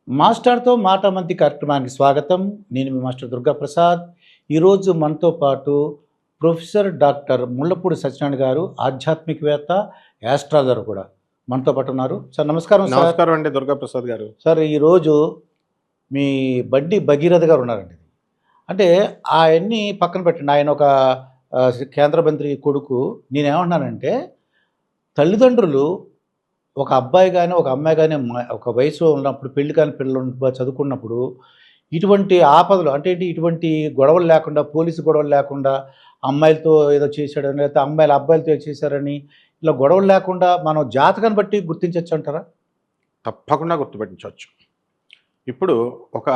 మాస్టర్తో మాట మంతి కార్యక్రమానికి స్వాగతం. నేను మీ మాస్టర్ దుర్గాప్రసాద్. ఈరోజు మనతో పాటు ప్రొఫెసర్ డాక్టర్ ముళ్ళపూడి సత్యనారాయణ గారు, ఆధ్యాత్మికవేత్త, యాస్ట్రాలజర్ కూడా మనతో పాటు ఉన్నారు. సార్ నమస్కారం. సార్ నమస్కారం అండి దుర్గాప్రసాద్ గారు. సార్ ఈరోజు మీ బండి భగీరథ గారు ఉన్నారండి. అంటే ఆయన్ని పక్కన పెట్టండి, ఆయన ఒక కేంద్ర మంత్రి కొడుకు. నేనేమంటున్నానంటే తల్లిదండ్రులు ఒక అబ్బాయి కానీ ఒక అమ్మాయి కానీ ఒక వయసులో ఉన్నప్పుడు, పెళ్లి కాని పిల్లలు చదువుకున్నప్పుడు ఇటువంటి ఆపదలు అంటే ఏంటి, ఇటువంటి గొడవలు లేకుండా, పోలీసు గొడవలు లేకుండా, అమ్మాయిలతో ఏదో చేశాడని లేకపోతే అమ్మాయిలు అబ్బాయిలతో ఏదో చేశారని ఇలా గొడవలు లేకుండా మనం జాతకాన్ని బట్టి గుర్తించవచ్చు అంటారా? తప్పకుండా గుర్తుపెట్టించవచ్చు. ఇప్పుడు ఒక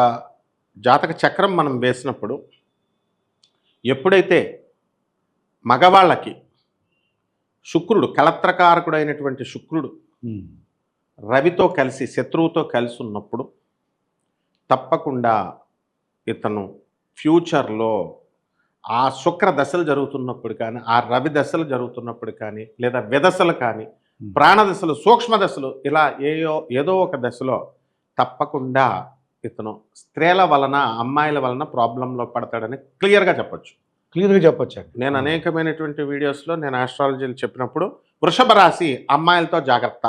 జాతక చక్రం మనం వేసినప్పుడు ఎప్పుడైతే మగవాళ్ళకి శుక్రుడు, కళత్రకారకుడైనటువంటి శుక్రుడు రవితో కలిసి శత్రువుతో కలిసి ఉన్నప్పుడు తప్పకుండా ఇతను ఫ్యూచర్లో ఆ శుక్ర దశలు జరుగుతున్నప్పుడు కానీ, ఆ రవి దశలు జరుగుతున్నప్పుడు కానీ, లేదా విదశలు కానీ, ప్రాణదశలు, సూక్ష్మ దశలు, ఇలా ఏదో ఒక దశలో తప్పకుండా ఇతను స్త్రీల వలన, అమ్మాయిల వలన ప్రాబ్లంలో పడతాడని క్లియర్గా చెప్పచ్చు. క్లియర్గా చెప్పచ్చు. నేను అనేకమైనటువంటి వీడియోస్లో నేను ఆస్ట్రాలజీలు చెప్పినప్పుడు వృషభ రాశి అమ్మాయిలతో జాగ్రత్త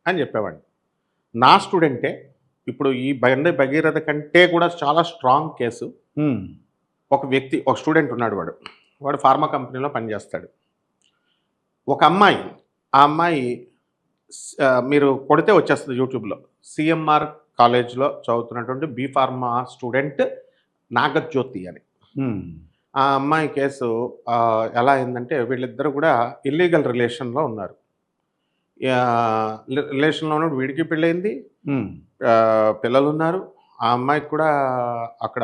అని చెప్పేవాడిని. నా స్టూడెంటే ఇప్పుడు ఈ బండి భగీరథ కంటే కూడా చాలా స్ట్రాంగ్ కేసు. ఒక వ్యక్తి, ఒక స్టూడెంట్ ఉన్నాడు, వాడు ఫార్మా కంపెనీలో పనిచేస్తాడు. ఒక అమ్మాయి, ఆ అమ్మాయి మీరు కొడితే వచ్చేస్తుంది యూట్యూబ్లో, సిఎంఆర్ కాలేజ్లో చదువుతున్నటువంటి బీ ఫార్మా స్టూడెంట్ నాగజ్యోతి అని. ఆ అమ్మాయి కేసు ఎలా అయిందంటే, వీళ్ళిద్దరు కూడా ఇల్లీగల్ రిలేషన్లో ఉన్నారు. రిలేషన్లో ఉన్నప్పుడు వీడికి పెళ్ళయింది, పిల్లలు ఉన్నారు, ఆ అమ్మాయికి కూడా అక్కడ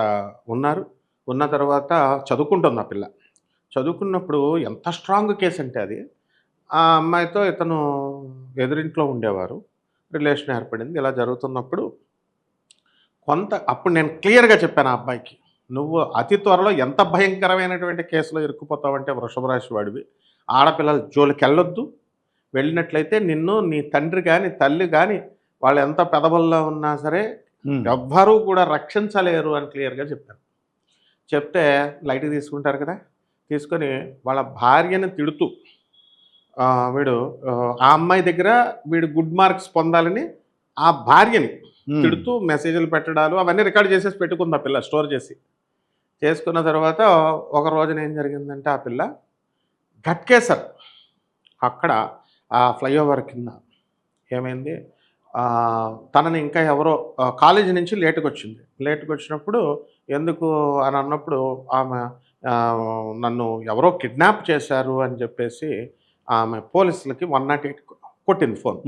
ఉన్నారు. ఉన్న తర్వాత చదువుకుంటుంది ఆ పిల్ల. చదువుకున్నప్పుడు ఎంత స్ట్రాంగ్ కేసు అంటే అది, ఆ అమ్మాయితో ఇతను ఎదురింట్లో ఉండేవారు, రిలేషన్ ఏర్పడింది. ఇలా జరుగుతున్నప్పుడు అప్పుడు నేను క్లియర్గా చెప్పాను ఆ అబ్బాయికి, నువ్వు అతి త్వరలో ఎంత భయంకరమైనటువంటి కేసులో ఇరుక్కుపోతావంటే, వృషభ రాశి వాడివి, ఆడపిల్లల జోలికి వెళ్ళొద్దు, వెళ్ళినట్లయితే నిన్ను నీ తండ్రి కానీ తల్లి కానీ వాళ్ళు ఎంత పెదవుల్లో ఉన్నా సరే ఎవ్వరూ కూడా రక్షించలేరు అని క్లియర్గా చెప్పాను. చెప్తే లైట్గా తీసుకుంటారు కదా, తీసుకొని వాళ్ళ భార్యని తిడుతూ వీడు ఆ అమ్మాయి దగ్గర వీడు గుడ్ మార్క్స్ పొందాలని ఆ భార్యని తిడుతూ మెసేజ్లు పెట్టడాలు అవన్నీ రికార్డ్ చేసేసి పెట్టుకుంది ఆ పిల్ల, స్టోర్ చేసుకున్న తర్వాత ఒక రోజున ఏం జరిగిందంటే, ఆ పిల్ల ఘట్కేసర్ అక్కడ ఆ ఫ్లైఓవర్ కింద ఏమైంది, తనని ఇంకా ఎవరో కాలేజీ నుంచి లేటుగా వచ్చినప్పుడు ఎందుకు అని అన్నప్పుడు ఆమె నన్ను ఎవరో కిడ్నాప్ చేశారు అని చెప్పేసి ఆమె పోలీసులకి 108 కొట్టింది ఫోన్.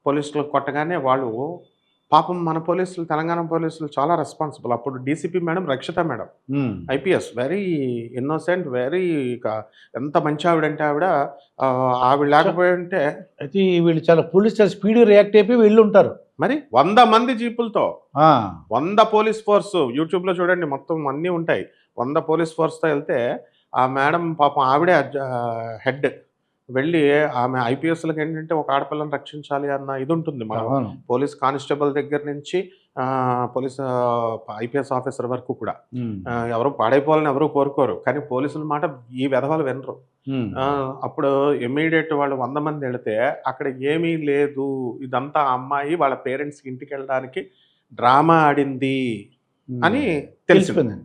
పోలీసులకు కొట్టగానే వాళ్ళు పాపం, మన పోలీసులు, తెలంగాణ పోలీసులు చాలా రెస్పాన్సిబుల్. అప్పుడు DCP madam Rakshita madam, IPS, very innocent, very ఎంత మంచి ఆవిడంటే ఆవిడ లేకపోయి ఉంటే అయితే వీళ్ళు చాలా పోలీస్ చాలా స్పీడ్గా రియాక్ట్ అయిపోయి వీళ్ళు ఉంటారు. మరి 100 మంది జీపులతో 100 పోలీస్ ఫోర్స్, యూట్యూబ్లో చూడండి మొత్తం అన్నీ ఉంటాయి, 100 పోలీస్ ఫోర్స్తో వెళ్తే ఆ మేడం పాపం ఆవిడే హెడ్ వెళ్ళి, ఆమె ఐపీఎస్లకు ఏంటంటే ఒక ఆడపిల్లని రక్షించాలి అన్న ఇది ఉంటుంది. మన పోలీస్ కానిస్టేబుల్ దగ్గర నుంచి పోలీస్ ఐపీఎస్ ఆఫీసర్ వరకు కూడా ఎవరు పాడైపోవాలని ఎవరు కోరుకోరు, కానీ పోలీసుల మాట ఈ వెధవాలు వినరు. అప్పుడు ఇమ్మీడియట్ వాళ్ళు 100 మంది వెళితే అక్కడ ఏమీ లేదు, ఇదంతా అమ్మాయి వాళ్ళ పేరెంట్స్కి ఇంటికి వెళ్ళడానికి డ్రామా ఆడింది అని తెలిసిపోయింది.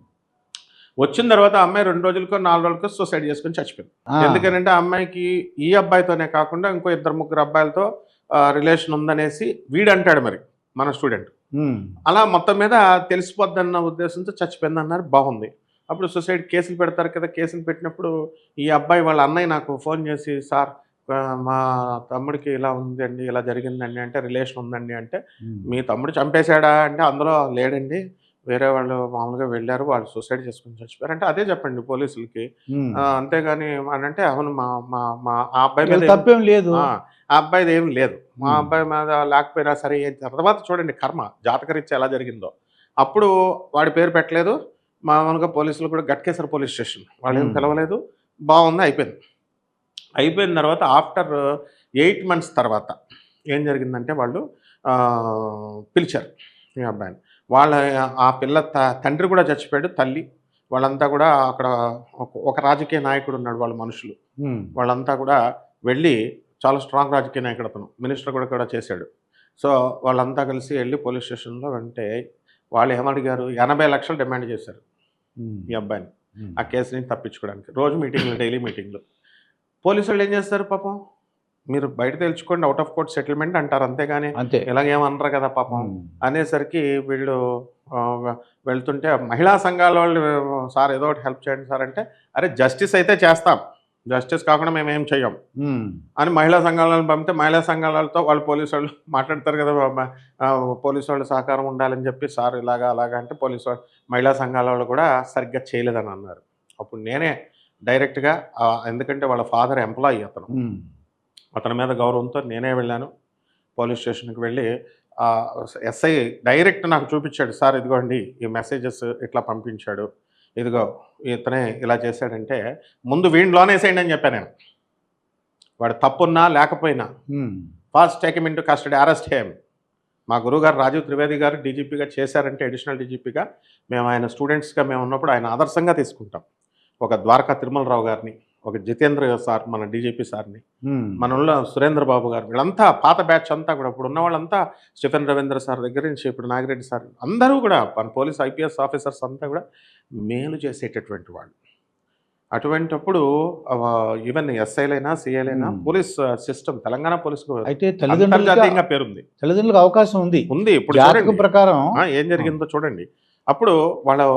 వచ్చిన తర్వాత అమ్మాయి 2 రోజులకో 4 రోజులకో సూసైడ్ చేసుకుని చచ్చిపోయింది. ఎందుకంటే ఆ అమ్మాయికి ఈ అబ్బాయితోనే కాకుండా ఇంకో 2-3 అబ్బాయిలతో రిలేషన్ ఉందనేసి వీడంటాడు మరి మన స్టూడెంట్. అలా మొత్తం మీద తెలిసిపోద్దన్న ఉద్దేశంతో చచ్చిపోయింది అన్నారు. బాగుంది. అప్పుడు సూసైడ్ కేసులు పెడతారు కదా, కేసులు పెట్టినప్పుడు ఈ అబ్బాయి వాళ్ళ అన్నయ్య నాకు ఫోన్ చేసి, సార్ మా తమ్ముడికి ఇలా ఉందండి, ఇలా జరిగిందండి అంటే, రిలేషన్ ఉందండి అంటే, మీ తమ్ముడు చంపేశాడా అంటే, అందులో లేడండి, వేరే వాళ్ళు మామూలుగా వెళ్ళారు, వాళ్ళు సూసైడ్ చేసుకుని చచ్చిపోయారు అంటే అదే చెప్పండి పోలీసులకి. అంతేగాని అని అంటే, అవును మా ఆ అబ్బాయి మీద తప్పేం లేదు, ఆ అబ్బాయిది ఏం లేదు, మా అబ్బాయి మీద లేకపోయినా సరే. తర్వాత చూడండి కర్మ, జాతకరీత్యా ఎలా జరిగిందో. అప్పుడు వాడి పేరు పెట్టలేదు, మామూలుగా పోలీసులు కూడా ఘట్కేసర్ పోలీస్ స్టేషన్ వాళ్ళు ఏం పిలవలేదు, బాగుంది, అయిపోయిన తర్వాత ఆఫ్టర్ 8 months తర్వాత ఏం జరిగిందంటే, వాళ్ళు పిలిచారు ఈ అబ్బాయిని. వాళ్ళ ఆ పిల్ల తండ్రి కూడా చచ్చిపోయాడు, తల్లి వాళ్ళంతా కూడా అక్కడ ఒక రాజకీయ నాయకుడు ఉన్నాడు, వాళ్ళ మనుషులు వాళ్ళంతా కూడా వెళ్ళి, చాలా స్ట్రాంగ్ రాజకీయ నాయకుడు అతను, మినిస్టర్ కూడా చేశాడు. సో వాళ్ళంతా కలిసి వెళ్ళి పోలీస్ స్టేషన్లో అంటే వాళ్ళు ఏమడిగారు, 80 లక్షలు డిమాండ్ చేశారు ఈ అబ్బాయిని ఆ కేసు నుంచి తప్పించుకోవడానికి. రోజు మీటింగ్లు, డైలీ మీటింగ్లు. పోలీసు వాళ్ళు ఏం చేస్తారు పాపం, మీరు బయట తెలుసుకోండి, అవుట్ ఆఫ్ కోర్ట్ సెటిల్మెంట్ అంటారు, అంతేగాని అంతే ఇలాగేమనరు కదా పాపం అనేసరికి వీళ్ళు వెళ్తుంటే మహిళా సంఘాల వాళ్ళు, సార్ ఏదో ఒకటి హెల్ప్ చేయండి సార్ అంటే, అరే జస్టిస్ అయితే చేస్తాం, జస్టిస్ కాకుండా మేమేం చెయ్యం అని మహిళా సంఘాలను పంపితే, మహిళా సంఘాలతో వాళ్ళు పోలీసు వాళ్ళు మాట్లాడతారు కదా, పోలీసు వాళ్ళు సహకారం ఉండాలని చెప్పి, సార్ ఇలాగా అలాగా అంటే పోలీసు వాళ్ళు, మహిళా సంఘాల వాళ్ళు కూడా సరిగ్గా చేయలేదని అన్నారు. అప్పుడు నేనే డైరెక్ట్గా, ఎందుకంటే వాళ్ళ ఫాదర్ ఎంప్లాయీ అతని మీద గౌరవంతో నేనే వెళ్ళాను పోలీస్ స్టేషన్కి. వెళ్ళి ఎస్ఐ డైరెక్ట్ నాకు చూపించాడు, సార్ ఇదిగోండి ఈ మెసేజెస్ ఇట్లా పంపించాడు, ఇదిగో ఇతనే ఇలా చేశాడంటే ముందు వీడిని లోనేసేయండి అని చెప్పాను నేను. వాడు తప్పున్నా లేకపోయినా first take him into custody, arrest him. మా గురువుగారు రాజీవ్ త్రివేది గారు డీజీపీగా చేశారంటే, అడిషనల్ డీజీపీగా మేము ఆయన స్టూడెంట్స్గా మేము ఉన్నప్పుడు ఆయన ఆదర్శంగా తీసుకుంటాం. ఒక ద్వారకా తిరుమలరావు గారిని, ఒక జితేంద్ర సార్ మన డీజీపీ సార్ని, మనలో సురేంద్ర బాబు గారు, వీళ్ళంతా పాత బ్యాచ్ అంతా కూడా, ఇప్పుడు ఉన్న వాళ్ళంతా స్టీఫెన్ రవీంద్ర సార్ దగ్గర నుంచి ఇప్పుడు నాగిరెడ్డి సార్, అందరూ కూడా మన పోలీస్ ఐపీఎస్ ఆఫీసర్స్ అంతా కూడా మేలు చేసేటటువంటి వాళ్ళు. అటువంటిప్పుడు ఈవెన్ ఎస్ఐలైనా సిఐలైనా పోలీస్ సిస్టమ్, తెలంగాణ పోలీస్ అయితే అంతర్జాతీయంగా పేరుంది, తల్లిదండ్రులకు అవకాశం ఉంది. ఇప్పుడు జాతకం ప్రకారం ఏం జరిగిందో చూడండి. అప్పుడు వాళ్ళు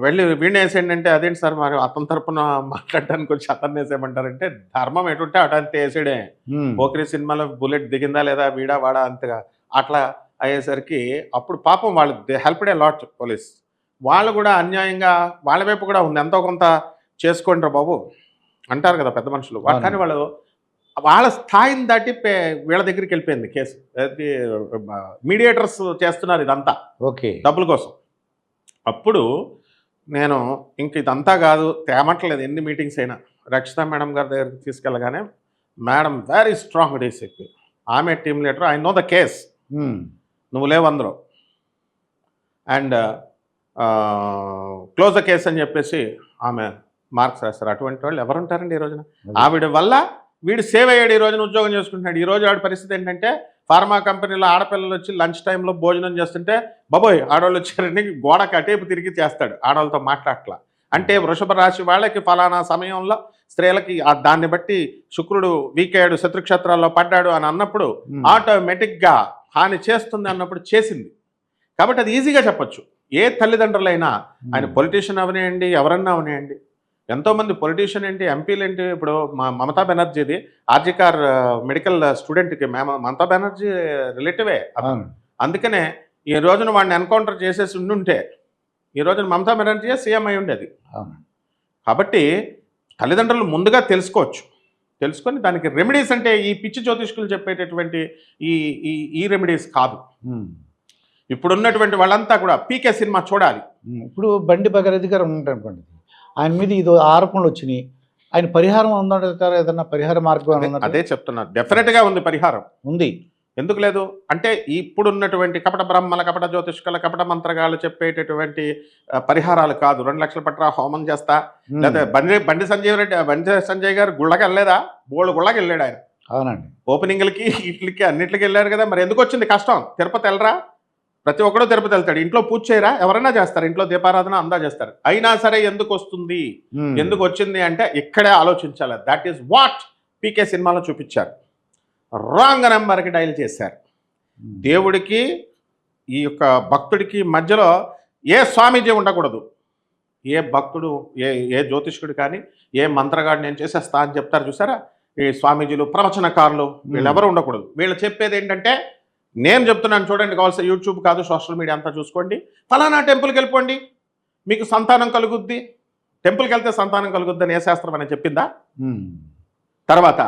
వెళ్ళి వీడిని వేసేయండి అంటే, అదేంటి సార్ మరి అతని తరపున మాట్లాడడానికి వచ్చి అతన్ని వేసేయమంటారంటే, ధర్మం ఎటుంటే అటంతే వేసాడే. పోకిరి సినిమాలో బుల్లెట్ దిగిందా లేదా, వీడా వాడా అంతగా అట్లా అయ్యేసరికి అప్పుడు పాపం వాళ్ళు హెల్ప్డ్ ఏ లాట్ పోలీస్. వాళ్ళు కూడా అన్యాయంగా వాళ్ళ వైపు కూడా ఉంది, ఎంతో కొంత చేసుకోండి రా బాబు అంటారు కదా పెద్ద మనుషులు. కానీ వాళ్ళు వాళ్ళ స్థాయిని దాటి వీళ్ళ దగ్గరికి వెళ్ళిపోయింది కేసు. మీడియేటర్స్ చేస్తున్నారు ఇదంతా ఓకే డబ్బుల కోసం. అప్పుడు నేను ఇంక ఇదంతా కాదు, తేమట్లేదు ఎన్ని మీటింగ్స్ అయినా. రక్షిత మేడం గారి దగ్గరికి తీసుకెళ్ళగానే, మేడం వెరీ స్ట్రాంగ్ డీసీపీ, ఆమె team leader, I know the case, నువ్వు లేవు అందులో, అండ్ క్లోజ్ ద కేస్ అని చెప్పేసి ఆమె మార్క్స్ రాస్తారు. అటువంటి వాళ్ళు ఎవరు ఉంటారండి ఈ రోజున? ఆవిడ వల్ల వీడు సేవ్ అయ్యాడు, ఈ రోజున ఉద్యోగం చేసుకుంటున్నాడు. ఈ రోజు ఆవిడ పరిస్థితి ఏంటంటే, ఫార్మా కంపెనీలో ఆడపిల్లలు వచ్చి లంచ్ టైంలో భోజనం చేస్తుంటే, బాబోయ్ ఆడవాళ్ళు వచ్చారని గోడ కటేపు తిరిగి చేస్తాడు, ఆడవాళ్ళతో మాట్లాడట్లా. అంటే వృషభ రాశి వాళ్ళకి ఫలానా సమయంలో స్త్రీలకి దాన్ని బట్టి శుక్రుడు వీక్ అయ్యాడు, శత్రుక్షేత్రాల్లో పడ్డాడు అని అన్నప్పుడు ఆటోమేటిక్గా హాని చేస్తుంది అన్నప్పుడు చేసింది. కాబట్టి అది ఈజీగా చెప్పచ్చు. ఏ తల్లిదండ్రులైనా, ఆయన పొలిటీషియన్ అవనేయండి, ఎవరన్నా అవనేయండి, ఎంతోమంది పొలిటీషియన్ ఏంటి, ఎంపీలు ఏంటి. ఇప్పుడు మమతా బెనర్జీది ఆర్జికార్ మెడికల్ స్టూడెంట్కి మమతా బెనర్జీ రిలేటివే. అందుకనే ఈ రోజున వాడిని ఎన్కౌంటర్ చేసేసి ఉండుంటే ఈ రోజున మమతా బెనర్జీ సీఎం అయి ఉండేది. కాబట్టి తల్లిదండ్రులు ముందుగా తెలుసుకోవచ్చు, తెలుసుకొని దానికి రెమెడీస్ అంటే ఈ పిచ్చి జ్యోతిష్కులు చెప్పేటటువంటి ఈ రెమెడీస్ కాదు. ఇప్పుడున్నటువంటి వాళ్ళంతా కూడా పీకే సినిమా చూడాలి. ఇప్పుడు బండి భగీరథ గారు ఉంటారు, ఆయన మీద ఇది ఆరోపణలు వచ్చినాయి, ఆయన పరిహారం ఉందంటారా? ఏదన్నా పరిహార మార్గం? అదే చెప్తున్నా, డెఫినెట్గా ఉంది పరిహారం, ఉంది. ఎందుకు లేదు అంటే ఇప్పుడున్నటువంటి కపట బ్రహ్మల, కపట జ్యోతిష్కుల, కపట మంత్రగాళ్ళు చెప్పేటటువంటి పరిహారాలు కాదు. 2 లక్షల పట్ల హోమం చేస్తా, లేదా బండి సంజయ్ గారు గుళ్ళకి వెళ్ళలేదా? బోళ్ళు గుళ్ళకి వెళ్ళాడు ఆయన. అవునండి, ఓపెనింగ్లకి ఇట్లకి అన్నిటికి వెళ్ళారు కదా. మరి ఎందుకు వచ్చింది కష్టం? తిరుపతి వెళ్ళరా? ప్రతి ఒక్కడో తిరుపతి వెళ్తాడు. ఇంట్లో పూజ చేయరా? ఎవరైనా చేస్తారు, ఇంట్లో దీపారాధన అందా చేస్తారు. అయినా సరే ఎందుకు వస్తుంది, ఎందుకు వచ్చింది అంటే ఇక్కడే ఆలోచించాలి. దట్ ఈస్ వాట్ పీకే సినిమాలో చూపించారు. రాంగ్ నెంబర్కి డైల్ చేశారు. దేవుడికి ఈ యొక్క భక్తుడికి మధ్యలో ఏ స్వామీజీ ఉండకూడదు. ఏ భక్తుడు, ఏ జ్యోతిష్కుడు కానీ, ఏ మంత్రగాడు నేను చేసేస్తా అని చెప్తారు చూసారా, ఈ స్వామీజీలు, ప్రవచనకారులు, వీళ్ళెవరు ఉండకూడదు. వీళ్ళు చెప్పేది ఏంటంటే, నేను చెప్తున్నాను చూడండి, కావాల్సిన యూట్యూబ్ కాదు సోషల్ మీడియా అంతా చూసుకోండి, ఫలానా టెంపుల్కి వెళ్ళిపోండి మీకు సంతానం కలుగుద్ది, టెంపుల్కి వెళ్తే సంతానం కలుగుద్ది అని ఏ శాస్త్రం అని చెప్పిందా? తర్వాత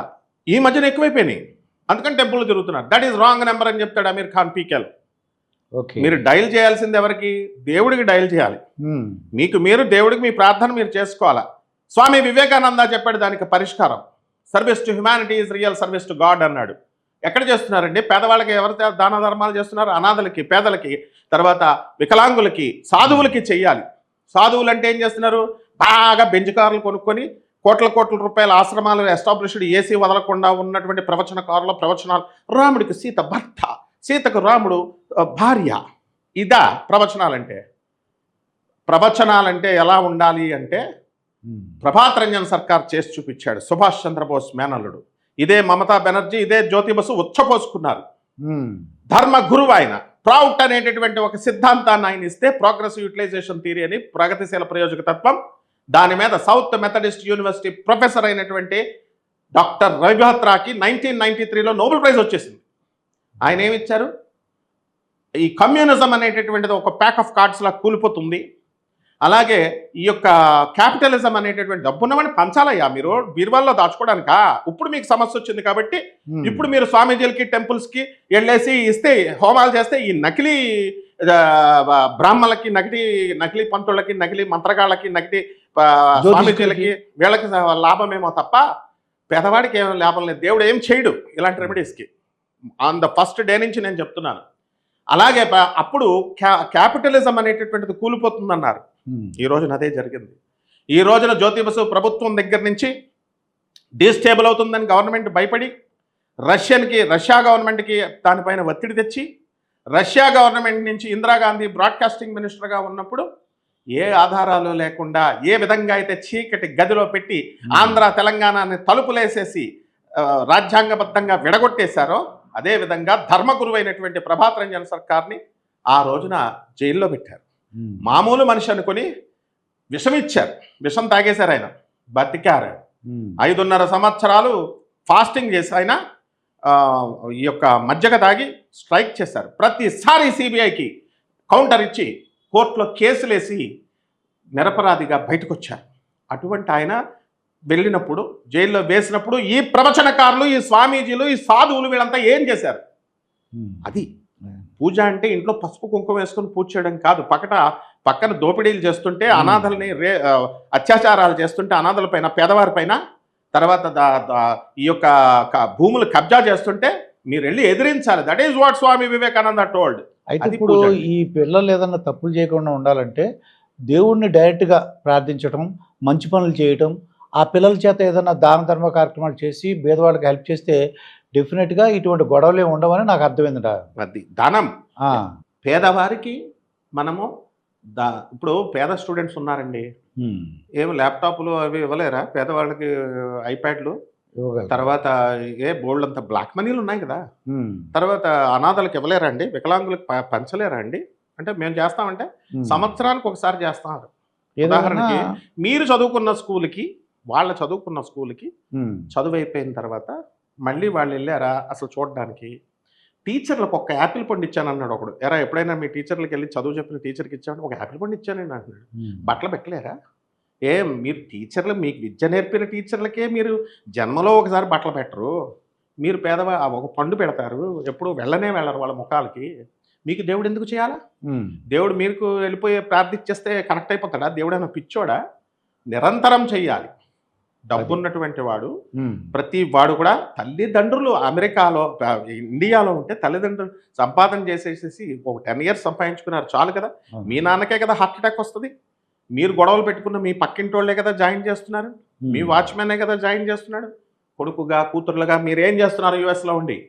ఈ మధ్యన ఎక్కువైపోయినాయి, అందుకని టెంపుల్ తిరుగుతున్నారు. దట్ ఈస్ రాంగ్ నెంబర్ అని చెప్తాడు అమీర్ ఖాన్ పీకేలో. మీరు డైల్ చేయాల్సింది ఎవరికి? దేవుడికి డైల్ చేయాలి. మీకు మీరు దేవుడికి మీ ప్రార్థన మీరు చేసుకోవాలా. స్వామి వివేకానంద చెప్పాడు దానికి పరిష్కారం, service to humanity is real service to God అన్నాడు. ఎక్కడ చేస్తున్నారండి? పేదవాళ్ళకి ఎవరు దాన ధర్మాలు చేస్తున్నారు? అనాథలకి, పేదలకి, తర్వాత వికలాంగులకి, సాధువులకి చెయ్యాలి. సాధువులు అంటే ఏం చేస్తున్నారు? బాగా బెంజ్ కార్లు కొనుక్కొని కోట్ల రూపాయల ఆశ్రమాలు ఎస్టాబ్లిష్డ్, ఏసీ వదలకుండా ఉన్నటువంటి ప్రవచనకారుల ప్రవచనాలు. రాముడికి సీత భర్త, సీతకు రాముడు భార్య. ఇదా ప్రవచనాలంటే? ప్రవచనాలంటే ఎలా ఉండాలి అంటే ప్రభాత్ రంజన్ సర్కార్ చేసి చూపించాడు. సుభాష్ చంద్రబోస్ మేనల్లుడు. ఇదే మమతా బెనర్జీ, ఇదే జ్యోతి బసు ఉచ్చపోసుకున్నారు. ధర్మ గురువు ఆయన. ప్రౌట్ అనేటటువంటి ఒక సిద్ధాంతాన్ని ఆయన ఇస్తే, ప్రోగ్రెసివ్ యూటిలైజేషన్ థియరీ అని, ప్రగతిశీల ప్రయోజక తత్వం, దాని మీద సౌత్ మెథడిస్ట్ యూనివర్సిటీ ప్రొఫెసర్ అయినటువంటి డాక్టర్ రవిభాత్రాకి 1993లో నోబెల్ ప్రైజ్ వచ్చేసింది. ఆయన ఏమిచ్చారు? ఈ కమ్యూనిజం అనేటటువంటిది ఒక ప్యాక్ ఆఫ్ కార్డ్స్లా కూలిపోతుంది, అలాగే ఈ యొక్క క్యాపిటలిజం అనేటటువంటి డబ్బున్నవని పంచాలయ్యా, మీరు బీరువాల్లో దాచుకోవడానికా? ఇప్పుడు మీకు సమస్య వచ్చింది కాబట్టి ఇప్పుడు మీరు స్వామీజీలకి, టెంపుల్స్కి వెళ్ళేసి ఇస్తే, హోమాలు చేస్తే, ఈ నకిలీ బ్రాహ్మణులకి, నకిలీ పంతులకి, నకిలీ మంత్రగాళ్ళకి, నకిలీ స్వామీజీలకి, వీళ్ళకి లాభమేమో తప్ప పేదవాడికి ఏం లాభం లేదు. దేవుడు ఏం చేయడు ఇలాంటి రెమెడీస్కి. ఆన్ ద ఫస్ట్ డే నుంచి నేను చెప్తున్నాను. అలాగే అప్పుడు క్యాపిటలిజం అనేటటువంటిది కూలిపోతుందన్నారు. ఈ రోజున అదే జరిగింది. ఈ రోజున జ్యోతి బసు ప్రభుత్వం దగ్గర నుంచి డిస్టేబుల్ అవుతుందని గవర్నమెంట్ భయపడి రష్యా గవర్నమెంట్కి దానిపైన ఒత్తిడి తెచ్చి, రష్యా గవర్నమెంట్ నుంచి ఇందిరాగాంధీ బ్రాడ్కాస్టింగ్ మినిస్టర్గా ఉన్నప్పుడు ఏ ఆధారాలు లేకుండా ఏ విధంగా అయితే చీకటి గదిలో పెట్టి ఆంధ్ర తెలంగాణని తలుపులేసేసి రాజ్యాంగబద్ధంగా విడగొట్టేశారో, అదేవిధంగా ధర్మగురువైనటువంటి ప్రభాత్ రంజన్ సర్కార్ని ఆ రోజున జైల్లో పెట్టారు. మామూలు మనిషి అనుకుని విషం ఇచ్చారు, విషం తాగేశారు. ఆయన బతికారు. 5.5 సంవత్సరాలు ఫాస్టింగ్ చేసి ఆయన ఈ యొక్క మజ్జిగ తాగి స్ట్రైక్ చేశారు. ప్రతిసారి సిబిఐకి కౌంటర్ ఇచ్చి కోర్టులో కేసులేసి నిరపరాధిగా బయటకు వచ్చారు. అటువంటి ఆయన వెళ్ళినప్పుడు, జైల్లో వేసినప్పుడు ఈ ప్రవచనకారులు, ఈ స్వామీజీలు, ఈ సాధువులు వీళ్ళంతా ఏం చేశారు? అది పూజ అంటే ఇంట్లో పసుపు కుంకుమ వేసుకొని పూజ చేయడం కాదు. పక్కన దోపిడీలు చేస్తుంటే, అనాథల్ని అత్యాచారాలు చేస్తుంటే అనాథల పైన, పేదవారి పైన, తర్వాత ఈ యొక్క భూములు కబ్జా చేస్తుంటే మీరు వెళ్ళి ఎదిరించాలి. That is what Swami Vivekananda told. అయితే ఇప్పుడు ఈ పిల్లలు ఏదన్నా తప్పులు చేయకుండా ఉండాలంటే దేవుణ్ణి డైరెక్ట్గా ప్రార్థించడం, మంచి పనులు చేయటం, ఆ పిల్లల చేత ఏదైనా దాన ధర్మ కార్యక్రమాలు చేసి పేదవాళ్ళకి హెల్ప్ చేస్తే డెఫినెట్గా ఇటువంటి గొడవలే ఉండవని నాకు అర్థమైంది. అది దానం. పేదవారికి మనము ఇప్పుడు పేద స్టూడెంట్స్ ఉన్నారండి, ఏమి ల్యాప్టాప్లు అవి ఇవ్వలేరా పేదవాళ్ళకి? ఐప్యాడ్లు, తర్వాత బోల్డ్ అంత బ్లాక్ మనీలు ఉన్నాయి కదా. తర్వాత అనాథలకు ఇవ్వలేరా అండి? వికలాంగులకు పంచలేరా అండి? అంటే మేము చేస్తామంటే సంవత్సరానికి ఒకసారి చేస్తాం. ఉదాహరణకి మీరు చదువుకున్న స్కూల్కి, వాళ్ళ చదువుకున్న స్కూల్కి చదువు అయిపోయిన తర్వాత మళ్ళీ వాళ్ళు వెళ్ళారా అసలు చూడడానికి? టీచర్లకు ఒక యాపిల్ పండు ఇచ్చాను అన్నాడు ఒకడు. ఎరా ఎప్పుడైనా మీ టీచర్లకు వెళ్ళి చదువు చెప్పిన టీచర్కి ఇచ్చాను, ఒక యాపిల్ పండు ఇచ్చానండి అంటున్నాడు. బట్టలు పెట్టలేరా? మీరు టీచర్లు, మీకు విద్య నేర్పిన టీచర్లకే మీరు జన్మలో ఒకసారి బట్టలు పెట్టరు, మీరు ఒక పండు పెడతారు, ఎప్పుడు వెళ్ళరు వాళ్ళ ముఖాలకి. మీకు దేవుడు ఎందుకు చేయాలా? దేవుడు మీకు వెళ్ళిపోయి ప్రార్థించేస్తే కనెక్ట్ అయిపోతాడా? దేవుడు ఏమైనా పిచ్చోడా? నిరంతరం చెయ్యాలి. డబ్బున్నటువంటి వాడు, ప్రతి వాడు కూడా, తల్లిదండ్రులు అమెరికాలో, ఇండియాలో ఉంటే తల్లిదండ్రులు సంపాదన చేసేసేసి ఒక 10 years సంపాదించుకున్నారు చాలు కదా. మీ నాన్నకే కదా హార్ట్ అటాక్ వస్తుంది. మీరు గొడవలు పెట్టుకున్న మీ పక్కింటోళ్లే కదా జాయిన్ చేస్తున్నారు, మీ వాచ్మెనే కదా జాయిన్ చేస్తున్నాడు. కొడుకుగా, కూతురులుగా మీరు ఏం చేస్తున్నారు యుఎస్లో ఉండి?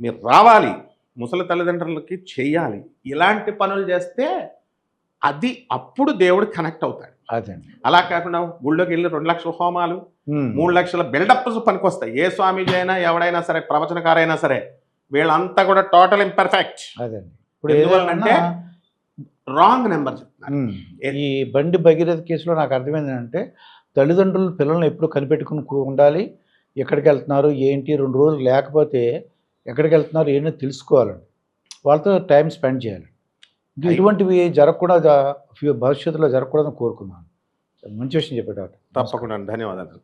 మీరు రావాలి, ముసలి తల్లిదండ్రులకి చెయ్యాలి. ఇలాంటి పనులు చేస్తే అది అప్పుడు దేవుడు కనెక్ట్ అవుతాడు. అలా కాకుండా గుళ్ళోకి వెళ్ళి 2 లక్షల హోమాలు, 3 లక్షల బిల్డప్స్ పనికొస్తాయి. ఏ స్వామీజీ అయినా, ఎవడైనా సరే, ప్రవచనకారైనా సరే, వీళ్ళంతా కూడా టోటల్ ఇంపర్ఫెక్ట్. ఎందువల్లంటే రాంగ్ నెంబర్ చెప్తున్నారు. ఈ బండి భగీరథ కేసులో నాకు అర్థమైంది అంటే, తల్లిదండ్రులు పిల్లల్ని ఎప్పుడు కనిపెట్టుకుని ఉండాలి. ఎక్కడికి వెళ్తున్నారు ఏంటి, 2 రోజులు లేకపోతే ఎక్కడికి వెళ్తున్నారు ఏంటో తెలుసుకోవాలండి. వాళ్ళతో టైం స్పెండ్ చేయాలి. ఇటువంటివి జరగకూడదు, భవిష్యత్తులో జరగకూడదని కోరుకున్నాను. మంచి విషయం చెప్పారు డాక్టర్. తప్పకుండా, ధన్యవాదాలు.